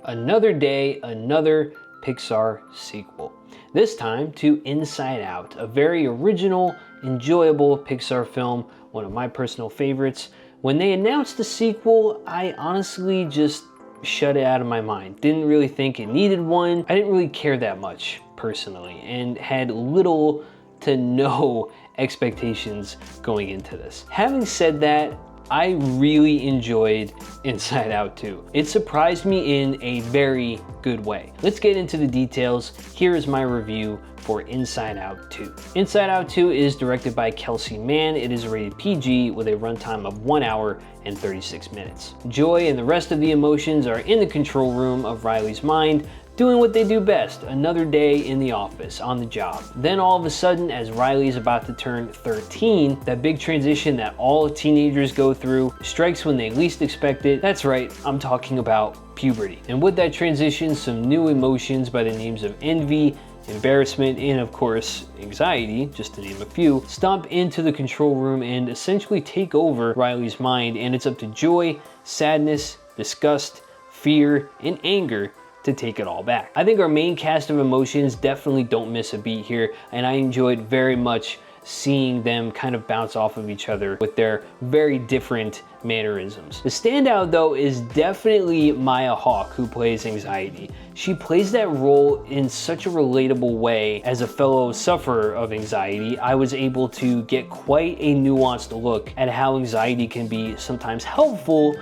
Another day, another Pixar sequel. This time to Inside Out, a very original, enjoyable Pixar film, one of my personal favorites. When they announced the sequel, I honestly just shut it out of my mind. Didn't really think it needed one. I didn't really care that much personally and had little to no expectations going into this. Having said that, I really enjoyed Inside Out 2. It surprised me in a very good way. Let's get into the details. Here is my review for Inside Out 2. Inside Out 2 is directed by Kelsey Mann. It is rated PG with a runtime of 1 hour and 36 minutes. Joy and the rest of the emotions are in the control room of Riley's mind, doing what they do best, another day in the office, on the job. Then all of a sudden, as Riley is about to turn 13, that big transition that all teenagers go through strikes when they least expect it. That's right, I'm talking about puberty. And with that transition, some new emotions by the names of envy, embarrassment, and of course, anxiety, just to name a few, stomp into the control room and essentially take over Riley's mind, and it's up to joy, sadness, disgust, fear, and anger to take it all back. I think our main cast of emotions definitely don't miss a beat here, and I enjoyed very much seeing them kind of bounce off of each other with their very different mannerisms. The standout though is definitely Maya Hawke, who plays Anxiety. She plays that role in such a relatable way. As a fellow sufferer of anxiety, I was able to get quite a nuanced look at how anxiety can be sometimes helpful,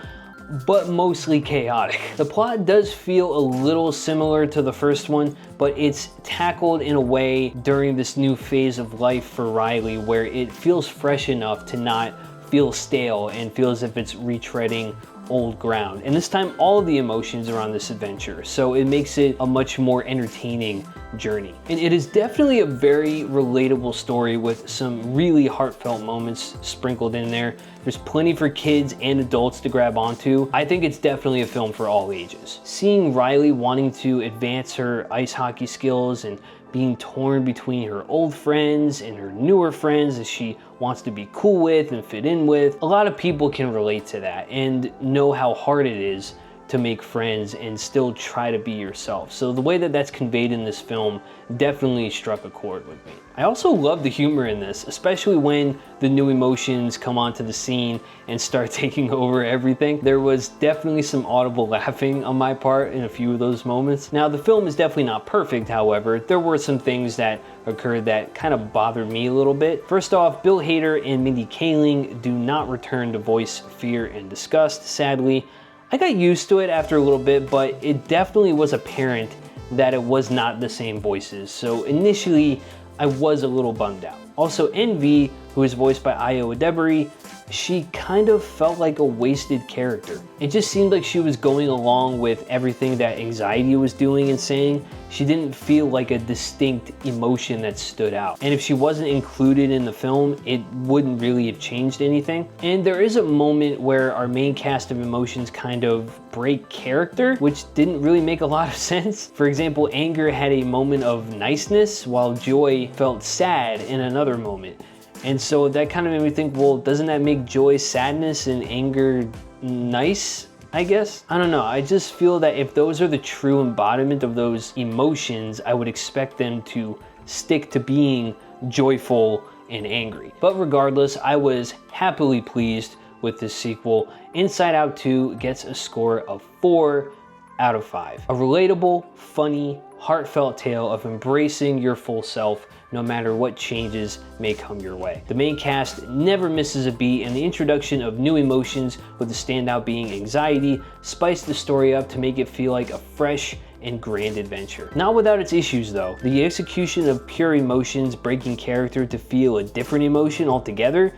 but mostly chaotic. The plot does feel a little similar to the first one, but it's tackled in a way during this new phase of life for Riley where it feels fresh enough to not feel stale and feel as if it's retreading old ground. And this time all of the emotions are on this adventure, so it makes it a much more entertaining journey. And it is definitely a very relatable story with some really heartfelt moments sprinkled in there. There's plenty for kids and adults to grab onto. I think it's definitely a film for all ages. Seeing Riley wanting to advance her ice hockey skills and being torn between her old friends and her newer friends that she wants to be cool with and fit in with. A lot of people can relate to that and know how hard it is to make friends and still try to be yourself. So the way that that's conveyed in this film definitely struck a chord with me. I also love the humor in this, especially when the new emotions come onto the scene and start taking over everything. There was definitely some audible laughing on my part in a few of those moments. Now, the film is definitely not perfect, however. There were some things that occurred that kind of bothered me a little bit. First off, Bill Hader and Mindy Kaling do not return to voice fear and disgust, sadly. I got used to it after a little bit, but it definitely was apparent that it was not the same voices. So initially, I was a little bummed out. Also, Envy, who is voiced by Ayo Edebiri, she kind of felt like a wasted character. It just seemed like she was going along with everything that Anxiety was doing and saying. She didn't feel like a distinct emotion that stood out. And if she wasn't included in the film, it wouldn't really have changed anything. And there is a moment where our main cast of emotions kind of break character, which didn't really make a lot of sense. For example, Anger had a moment of niceness, while Joy felt sad in another moment. And so that kind of made me think, well, doesn't that make Joy sadness and Anger nice, I guess? I don't know. I just feel that if those are the true embodiment of those emotions, I would expect them to stick to being joyful and angry. But regardless, I was happily pleased with this sequel. Inside Out 2 gets a score of 4 out of 5. A relatable, funny, heartfelt tale of embracing your full self no matter what changes may come your way. The main cast never misses a beat, and the introduction of new emotions, with the standout being Anxiety, spiced the story up to make it feel like a fresh and grand adventure. Not without its issues though. The execution of pure emotions breaking character to feel a different emotion altogether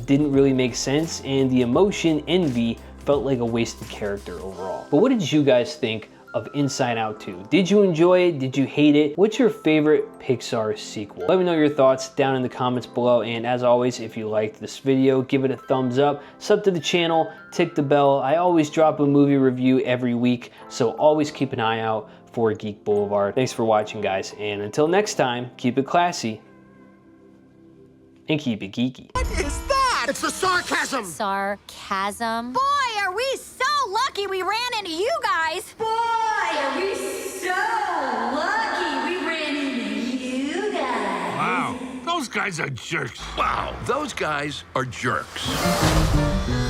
didn't really make sense, and the emotion Envy felt like a wasted character overall. But what did you guys think of Inside Out 2? Did you enjoy it? Did you hate it? What's your favorite Pixar sequel? Let me know your thoughts down in the comments below, and as always, if you liked this video, give it a thumbs up, sub to the channel, tick the bell. I always drop a movie review every week, so always keep an eye out for Geek Boulevard. Thanks for watching, guys, and until next time, keep it classy and keep it geeky. What is that? It's the sarcasm! Sarcasm? Boy, are we so lucky we ran into you guys! Boy, guys are jerks. Wow, those guys are jerks.